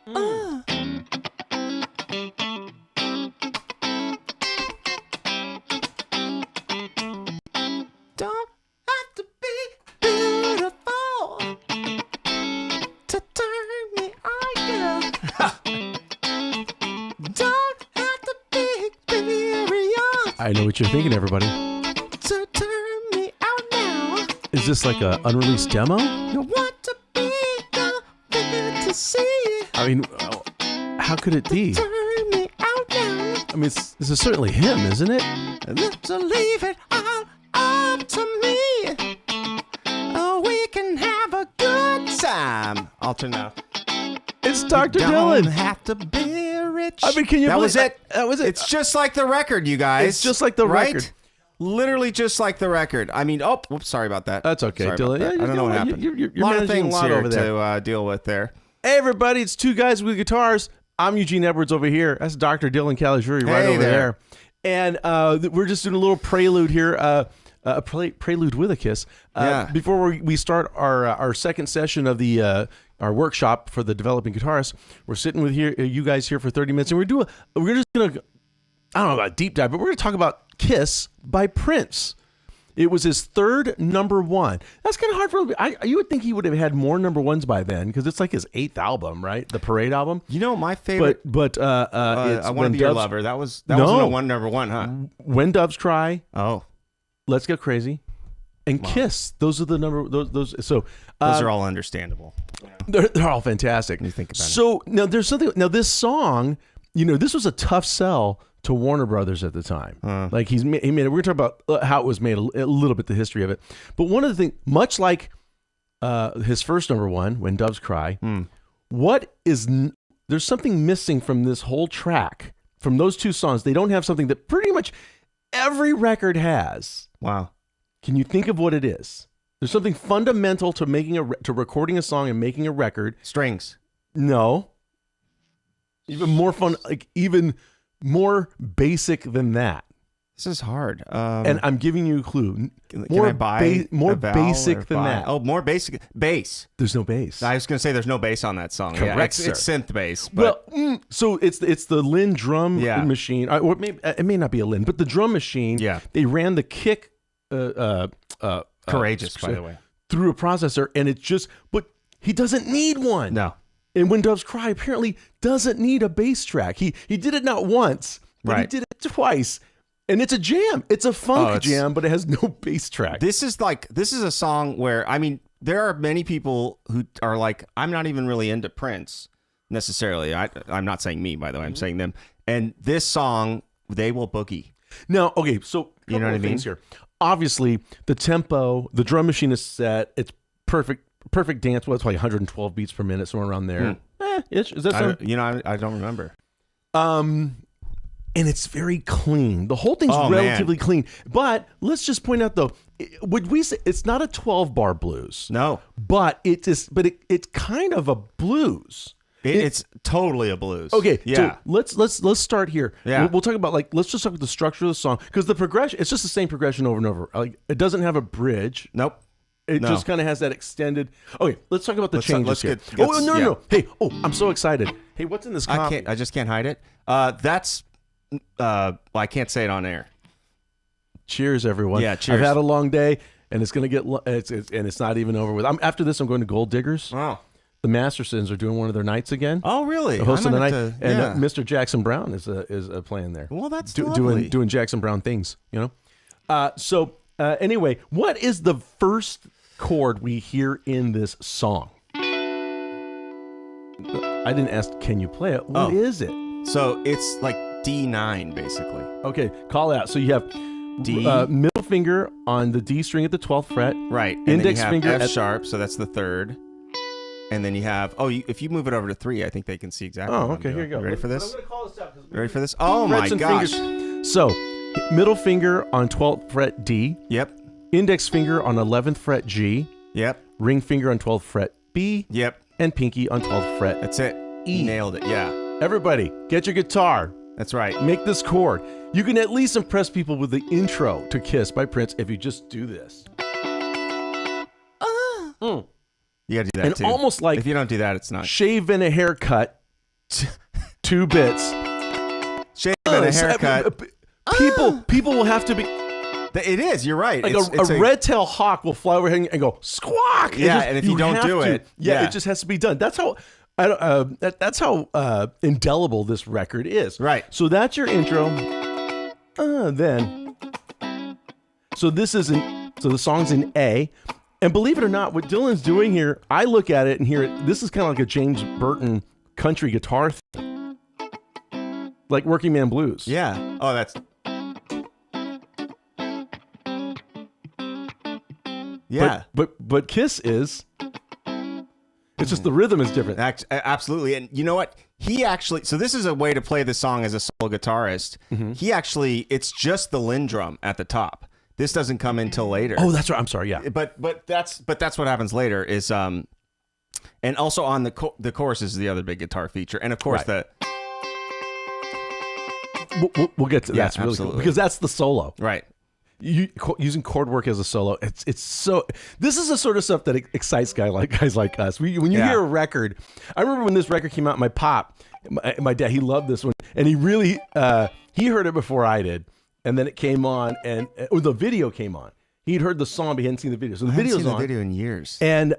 Don't have to be beautiful to turn me on, girl. Don't have to be experienced I know what you're thinking, everybody. to turn me out now. Is this like an unreleased demo? You want to be the figure to see. I mean, how could it be? Turn me out now. I mean, this is certainly him, isn't it? To leave it all up to me. Oh, we can have a good time. I'll turn now. It's Dr. Don't Dylan. have to be rich. I mean, can you That believe was it. That was it. It's just like the record, you guys. It's just like the right? record. Literally just like the record. I mean, whoops, sorry about that. That's okay, Sorry Dylan. about that. Yeah, I don't know what happened. You're a lot of managing things a lot here over there. to deal with there. Hey, everybody, it's two guys with guitars. I'm Eugene Edwards over here. That's Dr. Dylan Caligiuri right Hey over there. there. And we're just doing a little prelude here, a prelude with a kiss. Yeah. Before we start our second session of the our workshop for the developing guitarists, we're sitting with you guys here for 30 minutes, and we're just gonna, I don't know about deep dive, but we're gonna talk about Kiss by Prince. It was his third number one. That's kind of hard for you would think he would have had more number ones by then, because it's like his 8th album, right? The Parade album. You know, my favorite. But it's I Want to Be Your Lover. That wasn't a number one, huh? When Doves Cry. Oh, Let's Get Crazy, and Kiss. Those are the number. Those. So those are all understandable. they're all fantastic. When you think about it. So now there's something. Now this song, this was a tough sell to Warner Brothers at the time. Like he made it. We're gonna talk about how it was made, a little bit, the history of it. But one of the things, much like his first number one, When Doves Cry, there's something missing from this whole track, from those two songs. They don't have something that pretty much every record has. Wow. Can you think of what it is? There's something fundamental to recording a song and making a record. Strings. No. Even more fun, like even more basic than that. This is hard. And I'm giving you a clue. Can I buy more a vowel basic or than buy- that. Oh, more basic. Bass. There's no bass. I was going to say there's no bass on that song. Correct, It's synth bass. But so it's the Lynn drum Yeah. machine. Or it may not be a Lynn, but the drum machine. Yeah. They ran the kick. courageous, by the way. Through a processor, and it's just. But he doesn't need one. No. And When Doves Cry apparently doesn't need a bass track. He did it not once, but he did it twice. And it's a jam. It's a funk jam, but it has no bass track. This is a song where, I mean, there are many people who are like, I'm not even really into Prince necessarily. I'm not saying me, by the way. I'm saying them. And this song, they will boogie. Now, okay, so You know what I mean? here. Obviously, the tempo, the drum machine is set. It's perfect dance. Well, it's like 112 beats per minute, somewhere around there. Is that something? I don't remember. And it's very clean. The whole thing's relatively clean. But let's just point out, though, would we say it's not a 12-bar blues? No. But it's kind of a blues. It's totally a blues. Okay, yeah. So let's start here. Yeah. We'll talk about, let's just talk about the structure of the song, because the progression, it's just the same progression over and over. Like, it doesn't have a bridge. Nope. It just kind of has that extended. Okay, let's talk about the changes here. No. Hey, I'm so excited. Hey, what's in this copy? I just can't hide it. That's I can't say it on air. Cheers, everyone. Yeah, cheers. I've had a long day, and it's gonna get it's not even over with. After this, I'm going to Gold Diggers. Oh. The Mastersons are doing one of their nights again. Oh, really? Hosting the night, and Mr. Jackson Brown is playing there. Well, that's lovely. doing Jackson Brown things, So anyway, what is the first chord we hear in this song? I didn't ask, can you play it? What is it? So it's like D9, basically. Okay, call it out. So you have D, middle finger on the D string at the 12th fret. right? And Index then you have finger F sharp, so that's the third. And then you have if you move it over to 3, I think they can see exactly. Oh, what I'm okay. doing. Here you go. You ready for I'm this? going to call this out. You ready for this? Oh my gosh! Fingers. So, middle finger on 12th fret D. Yep. Index finger on 11th fret G. Yep. Ring finger on 12th fret B. Yep. And pinky on 12th fret. That's it. E. Nailed it. Yeah. Everybody, get your guitar. That's right. Make this chord. You can at least impress people with the intro to Kiss by Prince if you just do this. You gotta do that And too. almost like if you don't do that, it's not. shave and a haircut 2 bits. Shave and a haircut. People will have to be. It is. You're right. Like a red-tailed hawk will fly overhead and go squawk. Yeah, and if you don't do it, it just has to be done. That's how. That's how indelible this record is. Right. So that's your intro. Then. So this is so the song's in A, and believe it or not, what Dylan's doing here, I look at it and hear it. This is kind of like a James Burton country guitar thing, like Working Man Blues. Yeah. Oh, that's. Yeah. But Kiss is. It's just the rhythm is different. Absolutely. And you know what? He actually, so this is a way to play the song as a solo guitarist. Mm-hmm. He actually, it's just the Lindrum at the top. This doesn't come until later. Oh, that's right. I'm sorry. Yeah. But that's what happens later is, and also on the chorus is the other big guitar feature. And of course We'll get to that. That's really cool because that's the solo. Right. Using chord work as a solo, it's so. This is the sort of stuff that excites guys like us. When you hear a record, I remember when this record came out. My pop, my dad, he loved this one, and he really he heard it before I did, and then it came on, and the video came on. He'd heard the song, but he hadn't seen the video. So the video's on. The video in years, and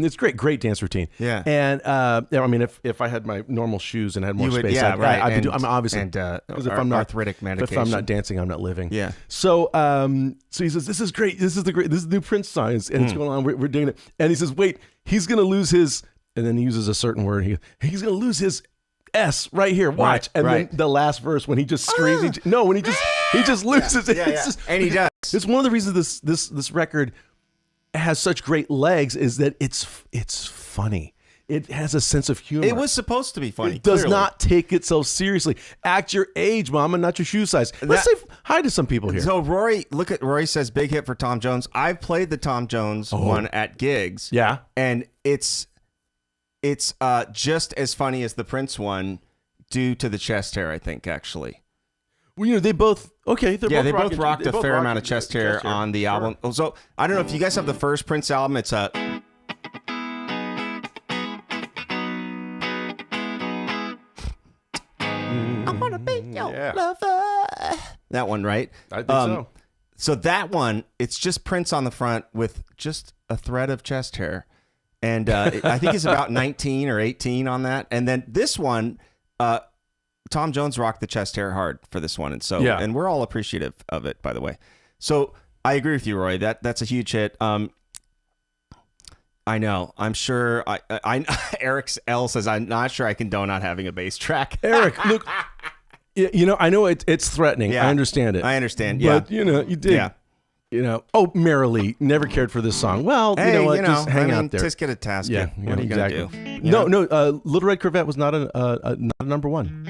it's great dance routine. Yeah, and I mean, if I had my normal shoes and had more space, I'd be doing. I'm obviously because if I'm not arthritic medication, if I'm not dancing, I'm not living. Yeah. So he says, "This is great. This is the new Prince song, and it's going on. We're doing it." And he says, "Wait, he's gonna lose his," and then he uses a certain word. He's gonna lose his S right here. Watch, and then the last verse when he just screams. When he just loses it. And he does. It's one of the reasons this record has such great legs is that it's funny. It has a sense of humor. It was supposed to be funny. It does not take itself seriously. Act your age, mama, not your shoe size. Let's say hi to some people here. So Rory says big hit for Tom Jones. I've played the Tom Jones one at gigs. Yeah. And it's just as funny as the Prince one due to the chest hair, I think, actually. Well, they both they both rocked a fair amount of chest hair on the album. So I don't know if you guys have the first Prince album. It's a I wanna be your lover. That one, right? I think so. So that one, it's just Prince on the front with just a thread of chest hair, and I think he's about 19 or 18 on that. And then this one, Tom Jones rocked the chest hair hard for this one, and so and we're all appreciative of it, by the way. So I agree with you, Roy. That's a huge hit. I know. I'm sure. I Eric L says I'm not sure I condone not having a bass track. Eric, look. I know it's threatening. Yeah, I understand it. I understand. Yeah, but you did. Yeah. Merrily never cared for this song. Well, you know what? Just hang out there. Just get a task. Yeah. What are you gonna do? No. Little Red Corvette was not a number one.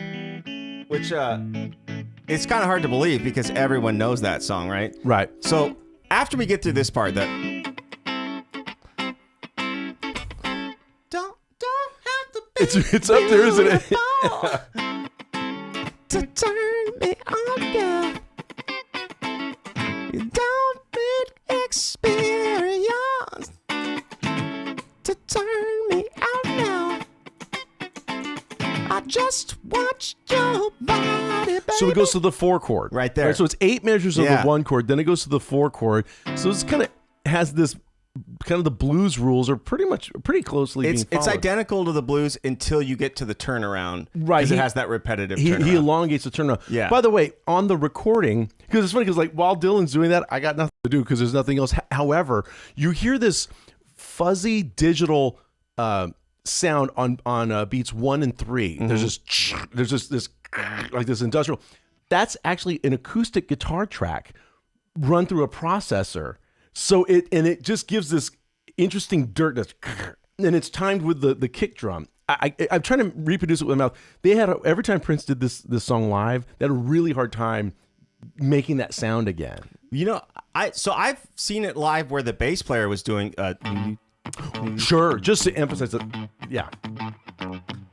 Which it's kind of hard to believe because everyone knows that song, right? Right. So after we get through this part, don't have to be it's up there, isn't it? To turn me on, girl. You don't need experience to turn me out now. I just watched your body, baby. So it goes to the 4 chord. Right there. So it's 8 measures of the 1 chord, then it goes to the 4 chord. So it's kind of has this kind of the blues rules are pretty closely being followed. It's identical to the blues until you get to the turnaround. Right. Because it has that repetitive turnaround. He elongates the turnaround. Yeah. By the way, on the recording, because it's funny because like while Dylan's doing that, I got nothing to do because there's nothing else. However, you hear this fuzzy digital sound on beats 1 and 3. Mm-hmm. There's this like this industrial. That's actually an acoustic guitar track run through a processor. So it just gives this interesting dirt that's, and it's timed with the kick drum. I'm trying to reproduce it with my mouth. They had every time Prince did this song live, they had a really hard time making that sound again. I've seen it live where the bass player was doing sure, just to emphasize it. Yeah.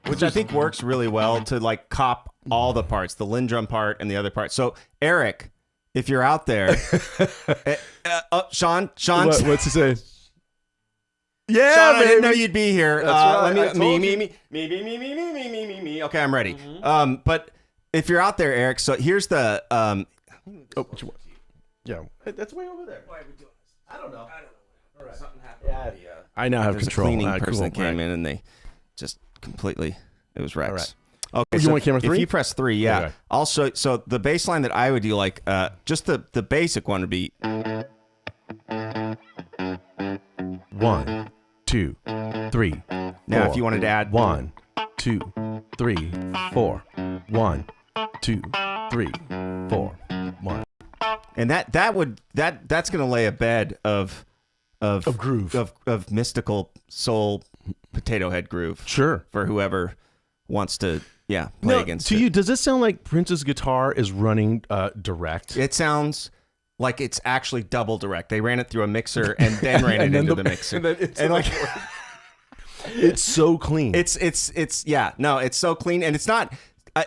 Which I think works really well to like cop all the parts, the Lindrum part and the other part. So Eric, if you're out there, Sean, what's he say? Yeah, Sean, I didn't baby. know you'd be here. That's right. Let me, I told you. me. Okay, I'm ready. But if you're out there, Eric, so here's the. Oh, what you want? Yeah, that's way over there. Why are we doing this? I don't know. All right. Something happened. Yeah. I now have There's control. a cleaning person Cool. that came Right. in and they just completely. It was Rex. All right. Okay, You want camera 3? If you press 3, yeah. Okay. Also, so the bass line that I would do, like, just the basic one would be. 1, 2, 3. Now, 4. if you wanted to add 1, 2, 3, 4. 1, 2, 3, 4. 1. and that's gonna lay a bed of groove. of mystical soul potato head groove. Sure. For whoever wants to play Now, against to it. you, does this sound like Prince's guitar is running direct? It sounds like it's actually double direct. They ran it through a mixer and then ran it into the mixer. And then it's And like it's so clean. it's so clean, and it's not.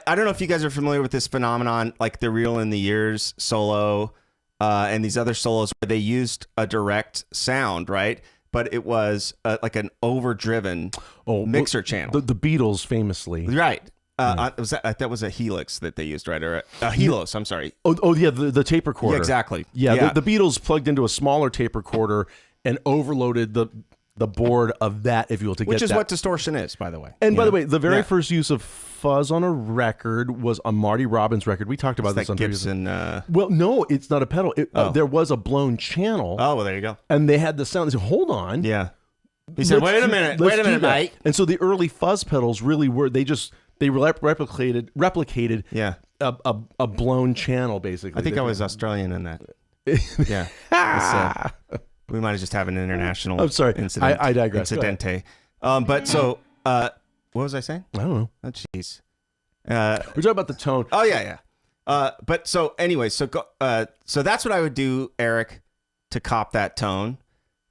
I don't know if you guys are familiar with this phenomenon, like the Reel in the Years solo, and these other solos where they used a direct sound, right? But it was like an overdriven mixer channel. The Beatles famously. Right. Was that was a Helix that they used, right? Or a Helos, I'm sorry. Oh yeah, the tape recorder. Yeah, exactly. Yeah, the Beatles plugged into a smaller tape recorder and overloaded the board of that, if you will, to Which get is that. what distortion is, by the way. And by the way, the very Yeah. first use of fuzz on a record was a Marty Robbins record. We talked about It's this that on previous. Gibson. Well, no, it's not a pedal. There was a blown channel, Oh, well, there you go. and they had the sound. They said, "Hold on." Yeah. He said, Let's wait a do- minute, let's wait a do minute, that." mate. And so the early fuzz pedals really were replicated Yeah. a blown channel, basically. I think I was Australian in that. Yeah. We might have just have an international I'm sorry. incident. I digress. Go ahead. Incidente. But so, what was I saying? I don't know. Oh, jeez. We're talking about the tone. Oh, yeah. But so anyway, so that's what I would do, Eric, to cop that tone.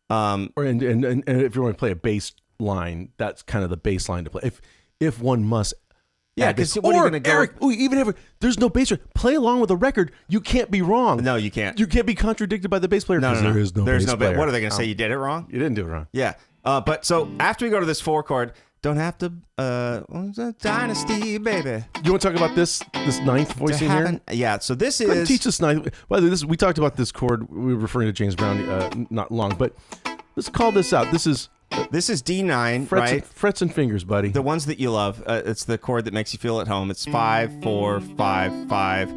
And if you want to play a bass line, that's kind of the bass line to play. If one must. Yeah, because what are you going to go? Eric, even if there's no bass line, play along with the record. You can't be wrong. No, you can't. You can't be contradicted by the bass player. No. There is no There's bass no player. What are they going to say? You did it wrong? You didn't do it wrong. Yeah. But so after we go to this 4 chord, don't have to dynasty, baby. You want to talk about this ninth voice in here? Yeah. So this Go ahead and is teach us ninth. By the way, we talked about this chord. We were referring to James Brown not long, but let's call this out. This is D9, frets, right? frets and fingers, buddy. The ones that you love. It's the chord that makes you feel at home. It's 5, 4, 5, 5,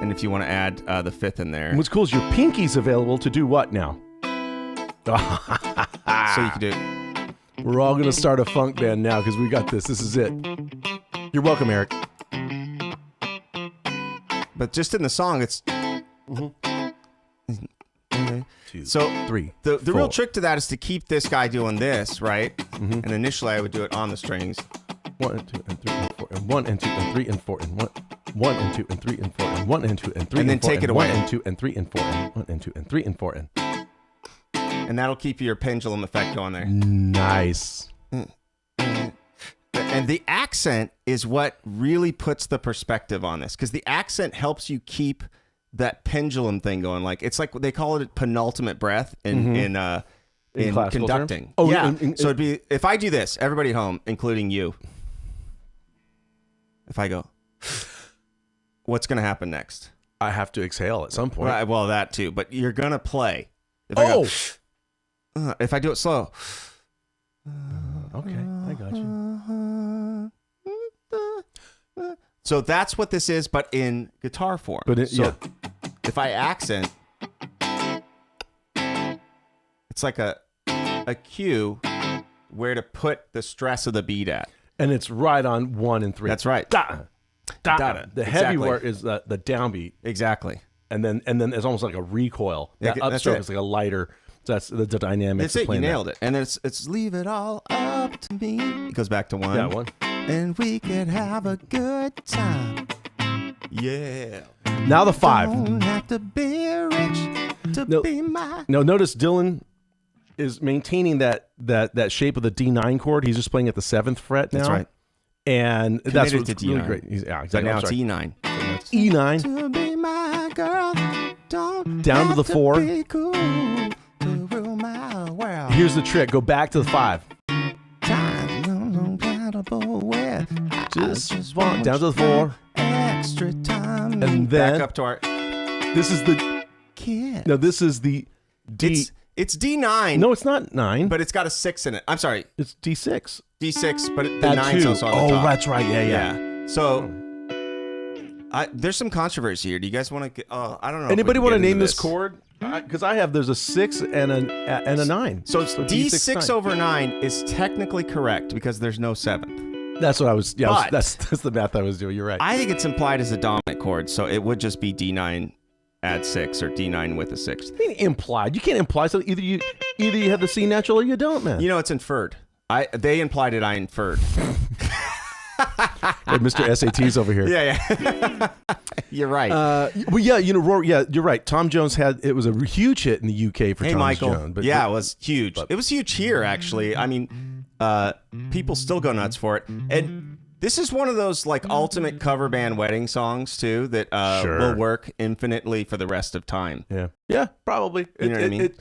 and if you want to add the 5th in there, And what's cool is your pinky's available to do what now? so you can do. We're all going to start a funk band now because we got this. This is it. You're welcome, Eric. But just in the song, it's. Two, So 3. the real 4. trick to that is to keep this guy doing this, right? And initially I would do it on the strings. 1 and 2 and 3 and 4 and 1 and 2 and 3 and 4 and 1 and 2 and 3 and 4 and 1 and 2 and 3 And then and 4 take it and away. 1 and 2 and 3 and 4 and 1 and 2 and 3 and 4 and And that'll keep your pendulum effect going there. nice. And the accent is what really puts the perspective on this, because the accent helps you keep that pendulum thing going. Like it's like they call it penultimate breath in classical conducting. terms? Oh, yeah. in- So it'd be if I do this, everybody at home, including you. If I go, what's going to happen next? I have to exhale at some point. Right, well, that too, but you're going to play. If I go, if I do it slow. Okay, I got you. So that's what this is, but in guitar form. But so if I accent, it's like a cue where to put the stress of the beat at. And it's right on 1 and 3. That's right. Da, da. Da. The heavy Exactly. part is the downbeat, Exactly. and then it's almost like a recoil. Yeah, That that's upstroke it. is like a lighter. So that's the dynamics. That's it. You nailed it. And then it's leave it all up to me. It goes back to 1. Yeah, 1. And we could have a good time. Yeah. Now the 5. Don't have to be rich to No. be my. Now notice Dylan is maintaining that shape of the D9 chord. He's just playing at the 7th fret now. That's right. And that's Committed what's to really D9. great. Yeah, But exactly. now I'm it's sorry. E9. E9 To be my girl, don't down to have the 4. be cool to rule my world. Here's the trick. Go back to the 5. Just want down to the 4. Extra time. And then back up to our. This is the Kiss. No, this is the D. It's D9. No, it's not 9. But it's got a 6 in it. I'm sorry. It's D6. D6, but the That 9's too. also on the top. Oh, that's right. Yeah. So, there's some controversy here. Do you guys want to get... I don't know. Anybody want to name this chord? Because there's a 6 and a 9. So D6 over 9 is technically correct because there's no 7th. That's what I was... Yeah, But- that's the math I was doing. You're right. I think it's implied as a dominant chord, so it would just be D9 add 6 or D9 with a 6th. I mean, implied. You can't imply something. Either you have the C natural or you don't, man. You know, it's inferred. They implied it, I inferred. Hey, Mr. SATs over here. Yeah. You're right. Well, yeah, Rory, yeah, you're right. Tom Jones it was a huge hit in the UK for Hey, Tom Michael. Jones. But Yeah, it was huge. It was huge here, actually. I mean, people still go nuts for it. And this is one of those like ultimate cover band wedding songs too that Sure. will work infinitely for the rest of time. Yeah, probably. You know what I mean?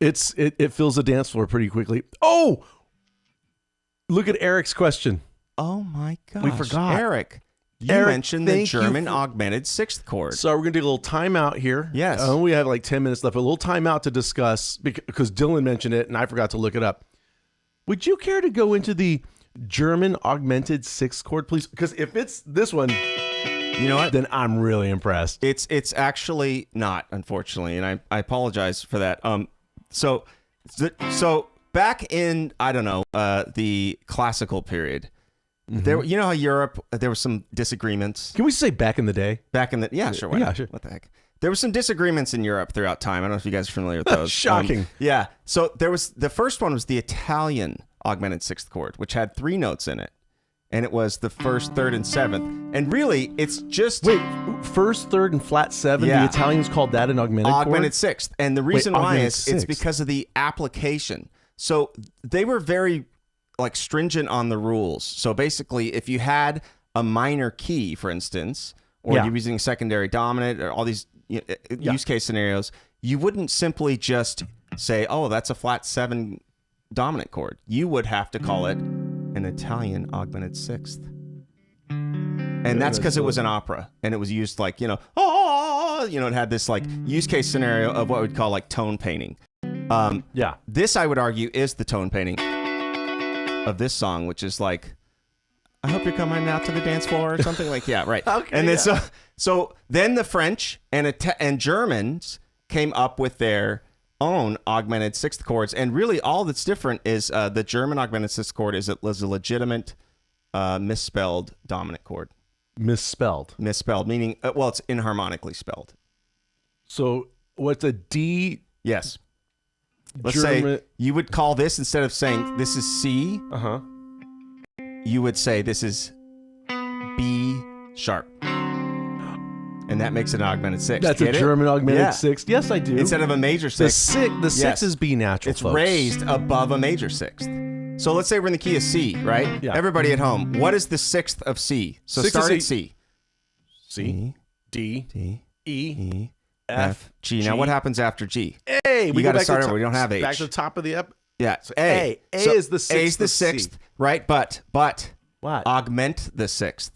It fills the dance floor pretty quickly. Oh, look at Eric's question. Oh my gosh. We forgot. Eric, you Eric, mentioned the thank you German for- augmented 6th chord. So we're gonna take a little timeout here. Yes. We have like 10 minutes left. A little timeout to discuss because Dylan mentioned it and I forgot to look it up. Would you care to go into the German augmented 6th chord, please? Because if it's this one, You know what? then I'm really impressed. It's actually not, unfortunately, and I apologize for that. So back in, I don't know, the classical period, there, you know how Europe, there were some disagreements Can we say back in the day? back in the, yeah, sure, why Yeah, not? sure. What the heck? There were some disagreements in Europe throughout time. I don't know if you guys are familiar with those. Shocking. Yeah. So there was, the first one was the Italian augmented 6th chord, which had 3 notes in it. And it was the 1st, 3rd, and 7th. And really, it's just... Wait, 1st, 3rd, and flat 7. Yeah. The Italians called that an augmented chord? augmented 6th. And the reason why augmented is it's 6th. because of the application. So they were very like stringent on the rules. So basically, if you had a minor key, for instance, or Yeah. you're using secondary dominant or all these use case scenarios, you wouldn't simply just say, oh, that's a flat 7 dominant chord. You would have to call it an Italian augmented 6th. And that's because it was an opera and it was used like, it had this like use case scenario of what we'd call like tone painting. Yeah. This, I would argue, is the tone painting of this song, which is like, I hope you're coming out to the dance floor or something like, yeah, right. Okay, and then yeah. so then the French and Germans came up with their own augmented 6th chords, and really all that's different is the German augmented 6th chord is a legitimate misspelled dominant chord. Misspelled. Misspelled, meaning, it's inharmonically spelled. So what's a D? Yes. Let's German- say you would call this, instead of saying this is C, Uh-huh. you would say this is B sharp. And that makes it an augmented 6th. That's Get a it? German augmented Yeah. 6th. Yes, I do. Instead of a major the 6th, six Yes. is B natural, it's folks. raised above a major 6th. So let's say we're in the key of C, right? Yeah. Everybody at home, what is the 6th of C? So 6th start is at C. C, D, D, E, E, F, G. Now what happens after G? A. You We gotta go back start to the over. We don't have Back H. to the top of the Yeah, so A. A is the 6th A is the of C. 6th, right? But What? augment the 6th.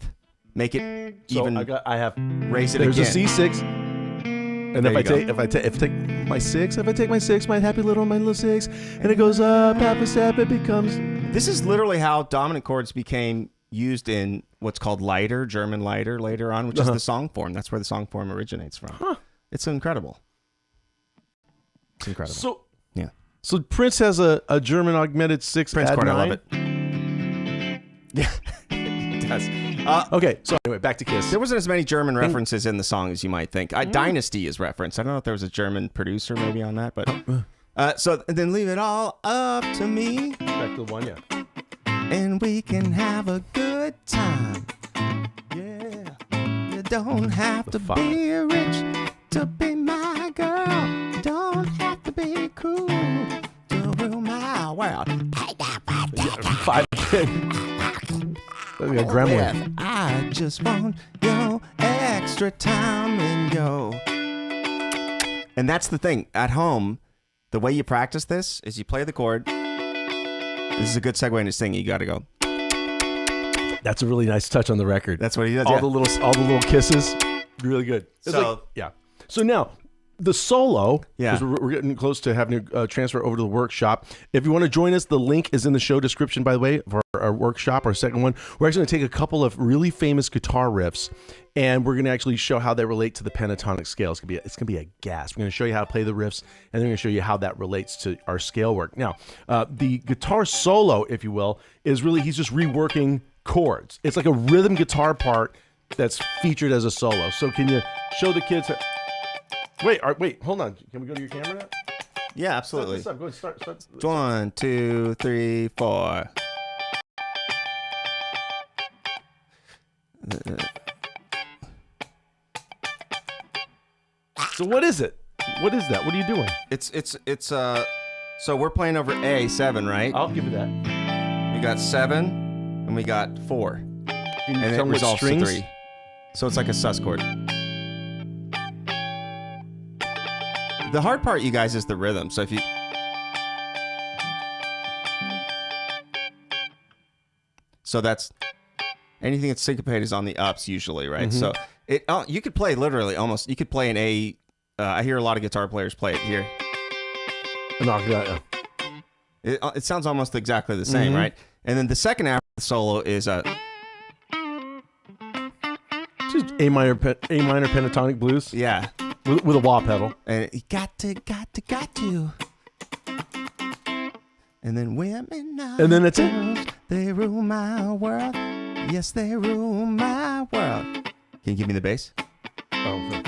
Make it So even I have raise it there's again. a C6. And There if I you take my 6, my happy little 6, and it goes up half a step, it becomes This is literally how dominant chords became used in what's called lighter, German lighter later on, which is the song form. That's where the song form originates from. It's incredible. It's incredible. So yeah. So Prince has a German augmented 6 Prince add chord, I 9? love it. Yeah, it does. Okay, so anyway, back to Kiss. There wasn't as many German references in the song as you might think. Dynasty is referenced. I don't know if there was a German producer maybe on that, but so then leave it all up to me, Back to the one, yeah. and we can have a good time. Yeah, you don't have to be rich to be my girl. You don't have to be cool to rule my world. 5 again. We got Gremlin. I just want your extra time and go. And that's the thing. At home, the way you practice this is you play the chord. This is a good segue into singing. You got to go. That's a really nice touch on the record. That's what he does. All the little kisses, really good. It's So yeah. So now the solo, Yeah. because we're getting close to having to transfer over to the workshop. If you want to join us, the link is in the show description, by the way, for our workshop, our second one. We're actually going to take a couple of really famous guitar riffs, and we're going to actually show how they relate to the pentatonic scale. It's going to be a gas. We're going to show you how to play the riffs, and then we're going to show you how that relates to our scale work. Now, the guitar solo, if you will, is really, he's just reworking chords. It's like a rhythm guitar part that's featured as a solo. So can you show the kids? Wait, hold on. Can we go to your camera now? Yeah, absolutely. Go ahead, start. 1, 2, 3, 4. So what is it? What is that? What are you doing? It's so we're playing over A7, right? I'll give you that. We got 7 and we got 4. Can you And tell it me what resolves to strings? 3. So it's like a sus chord. The hard part, you guys, is the rhythm. So if you that's anything that's syncopated is on the ups usually, right? So it you could play literally almost. You could play an A. I hear a lot of guitar players play it here. It sounds almost exactly the same, right? And then the second half of the solo is just A minor pentatonic blues. yeah, With a wah pedal. and you got to. And then women, And then it's girls, they rule my world. Yes, they rule my world. Can you give me the bass? Oh,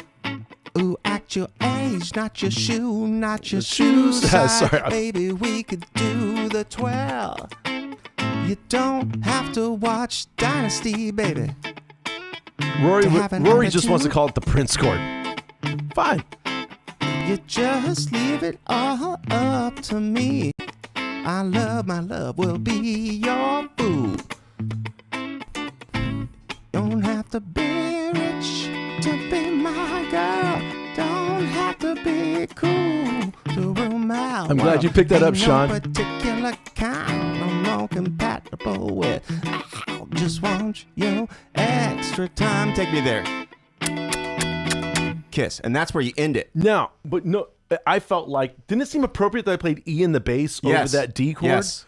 Ooh, at your age, not your shoe, not your shoe size. Sorry. Baby, we could do the 12. You don't have to watch Dynasty, baby. Rory To have an just wants to attitude. call it the Prince chord. Fine. You just leave it all up to me. I love my love will be your food. Don't have to be rich to be my girl. Don't have to be cool to rule my I'm glad you picked that up, Ain't Sean. No particular kind I'm more compatible with. I just want your extra time. Take me there. Kiss, and that's where you end it. Now, but no, I felt like, didn't it seem appropriate that I played E in the bass over that D chord? Yes.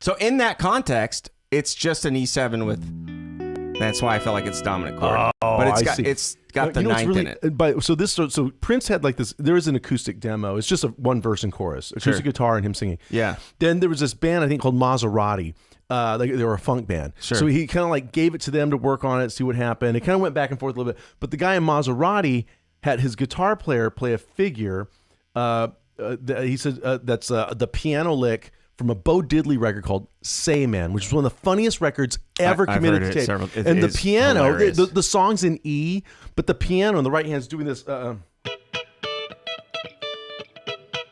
So in that context, it's just an E7 with. That's why I felt like it's dominant chord. Oh, but I see. it's got the You know what's ninth really, in it. So Prince had like this. There is an acoustic demo. It's just a one verse and chorus, acoustic guitar and him singing. Yeah. Then there was this band I think called Maserati. They were a funk band. Sure. So he kind of like gave it to them to work on it, see what happened. It kind of went back and forth a little bit. But the guy in Maserati had his guitar player play a figure. He said that's the piano lick from a Bo Diddley record called Say Man, which is one of the funniest records ever I've committed heard to it tape. It And the is piano, hilarious. the song's in E, but the piano on the right hand is doing this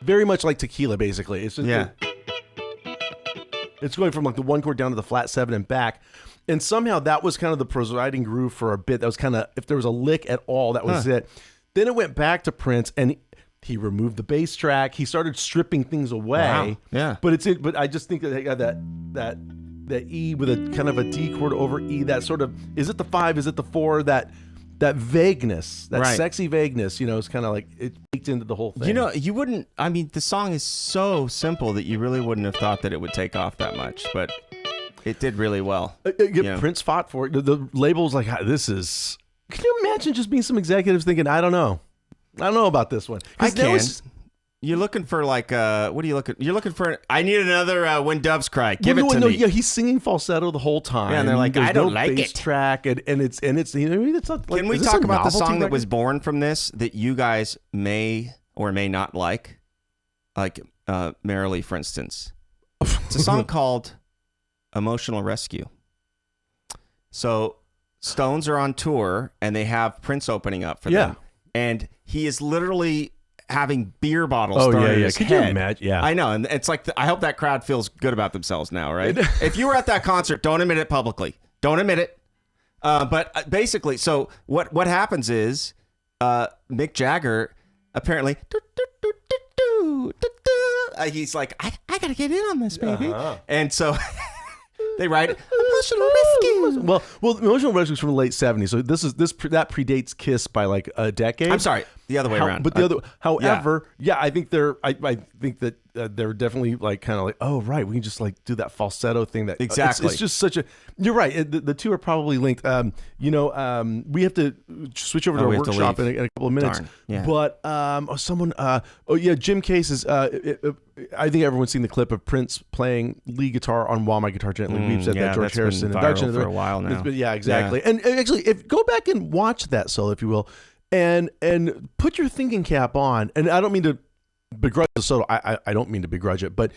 very much like Tequila, basically. It's just, Yeah. it's going from like the one chord down to the flat 7 and back. And somehow that was kind of the presiding groove for a bit. That was kind of, if there was a lick at all, that was it. Then it went back to Prince and he removed the bass track. He started stripping things away. Wow. Yeah. But I just think that they got that E with a kind of a D chord over E, that sort of, is it the 5, is it the 4, that vagueness, that Right. sexy vagueness, is kind of like it baked into the whole thing. You wouldn't. I mean, the song is so simple that you really wouldn't have thought that it would take off that much, but it did really well. Prince fought for it. The label's like, this is. Can you imagine just being some executives thinking, I don't know about this one? I 'Cause there can. was- You're looking for like what are you looking? You're looking for. I need another When Doves Cry. Give Well, it to no, me. Yeah, he's singing falsetto the whole time. Yeah, and they're like, There's I don't no like bass it. track, and it's it's not like. Can we is this talk a about the novelty song that record? was born from this that you guys may or may not like Merrily, for instance? It's a song called Emotional Rescue. So Stones are on tour and they have Prince opening up for them. And he is literally having beer bottles thrown in his Could head. you imagine? Yeah. I know. And it's like, I hope that crowd feels good about themselves now, right? If you were at that concert, don't admit it publicly. Don't admit it. But basically, so what happens is Mick Jagger apparently he's like, I got to get in on this, baby. And so they write Emotional Rescue. Well, Emotional Rescue is from the late 70s. So that predates Kiss by like a decade. I'm sorry, the other way around. But however, I think I think that they're definitely like kind of like, oh right, we can just like do that falsetto thing. That exactly. It's just such a. You're right. The two are probably linked. We have to switch over to our workshop in a couple of minutes. Darn. Yeah. But Jim Case is. I think everyone's seen the clip of Prince playing lead guitar on "While My Guitar Gently Weeps" at that George Harrison induction for a while now. Yeah, exactly. Yeah. And actually, go back and watch that solo if you will, and put your thinking cap on. And I don't mean to begrudge the solo. I don't mean to begrudge it, but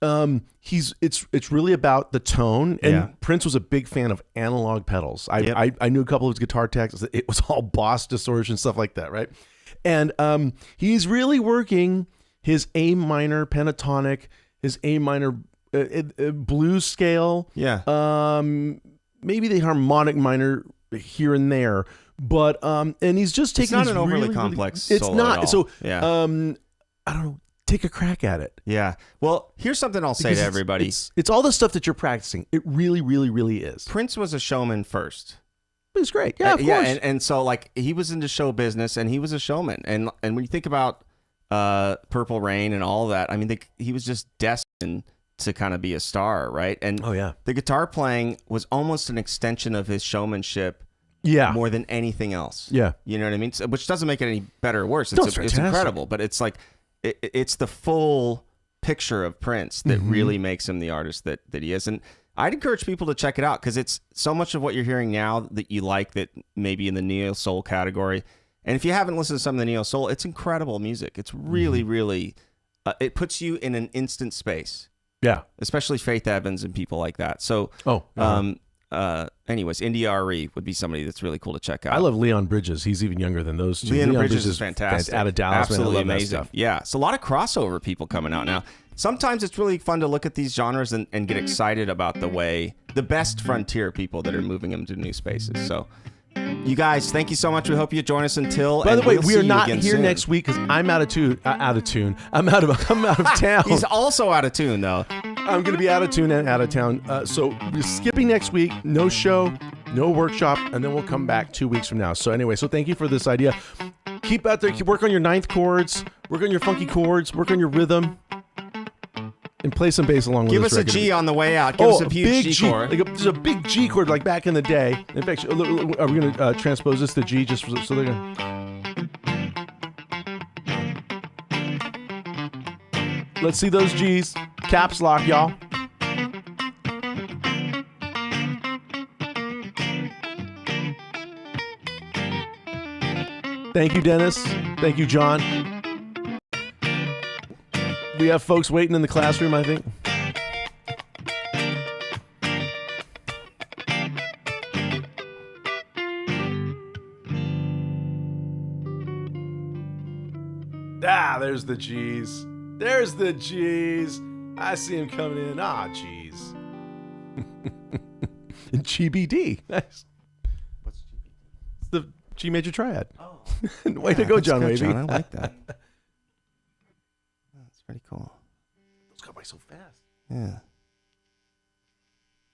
it's really about the tone. And Prince was a big fan of analog pedals. I knew a couple of his guitar techs. It was all Boss distortion, stuff like that, right? And he's really working his A minor pentatonic, his A minor blues scale. Yeah. Maybe the harmonic minor here and there, but and he's just taking. It's not an overly complex. It's solo not. at all. So yeah. I don't know. Take a crack at it. Yeah. Well, here's something I'll say to everybody. It's all the stuff that you're practicing. It really, really, really is. Prince was a showman first. He's great. Yeah, of course. Yeah, and so like he was into show business and he was a showman. And when you think about Purple Rain and all that, I mean, he was just destined to kind of be a star, right? And the guitar playing was almost an extension of his showmanship. Yeah, more than anything else. Yeah, you know what I mean. So, which doesn't make it any better or worse. It's incredible, but it's like it's the full picture of Prince that really makes him the artist that he is. And I'd encourage people to check it out because it's so much of what you're hearing now that you like that maybe in the neo soul category. And if you haven't listened to some of the neo soul, it's incredible music. It's really, really, it puts you in an instant space. Yeah, especially Faith Evans and people like that. So, anyways, India RE would be somebody that's really cool to check out. I love Leon Bridges. He's even younger than those two. Leon Bridges is fantastic. Out of Dallas, absolutely man. I love amazing. That stuff. Yeah, it's a lot of crossover people coming out now. Sometimes it's really fun to look at these genres and get excited about the best frontier people that are moving them to new spaces. So, you guys, thank you so much. We hope you join us until. By the way, we are not here soon. next week because I'm out of tune. I'm out of town. He's also out of tune though. I'm going to be out of tune and out of town. So we're skipping next week. No show, no workshop, and then we'll come back 2 weeks from now. So anyway, thank you for this idea. Keep out there. Keep work on your ninth chords. Work on your funky chords. Work on your rhythm. And play some bass along with us. Give us a G on the way out. Give us a huge G chord. There's a big G chord like back in the day. In fact, are we going to transpose this to G just so they're going to... Let's see those G's. Caps lock, y'all. Thank you, Dennis. Thank you, John. We have folks waiting in the classroom, I think. There's the G's. There's the G's. I see him coming in. G's. GBD. Nice. What's GBD? It's the G major triad. Oh. Way to go, John Wavy. John. I like that. That's pretty cool. Those got by so fast. Yeah.